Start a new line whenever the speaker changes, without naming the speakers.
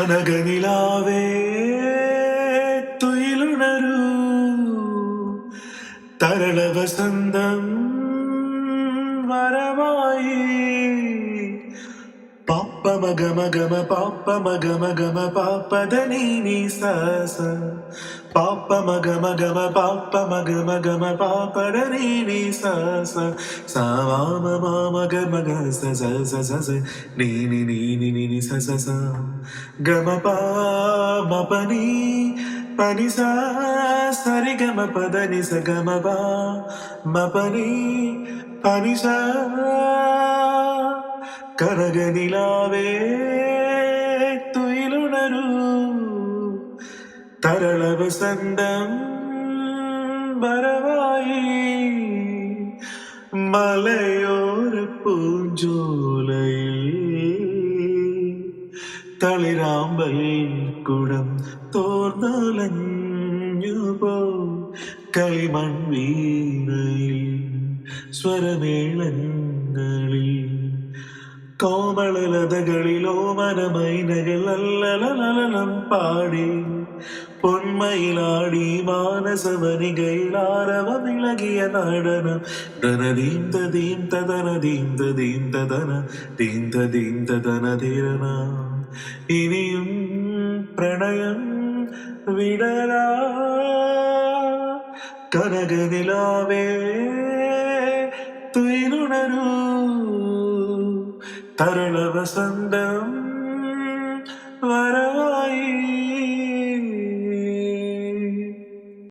കനകനിലാവേ തുയിലുണരൂ തരള വസന്തം വരമായി പാപ്പ മഗ മഗമ പാപ്പ മഗ മഗമ പാപ്പദനി നീ സസ പാപ്പ മഗ മഗമ പാപ്പ മഗ മഗമ പാപ്പദനി നീ സസ സാവാമ മഗ മഗ സ സ സ സ സ നീ നീ നീ നീ നീ നീ സ സ സ ഗമ പ മപനി പനി സ സരി ഗമ പദനി സ ഗമ പ മപനി പനി സ കനകനിലാവേ തുയിലുണരൂ തരള വസന്തം വരവായി മലയോര പൂഞ്ചോലയിൽ തളിരാമ്പൽ കുടം തോർന്നലഞ്ഞുപോ കളിമൺ വീണയിൽ സ്വരമേളങ്ങളിൽ കോമളലതകളിലോ മനമൈനകൾ അല്ലലലലം പാടി പൊന്മയിലാടി മാനസവനികയിലാരവമിളകിയ നടനം ധനദീം തദീം തദനദീം തദീം തദന ദീം തദീം തദനധീരന ഇനിയും പ്രണയം വിടരാ കനകനിലാവേ തുയിലുണരൂ തരള വസന്തം വരവായി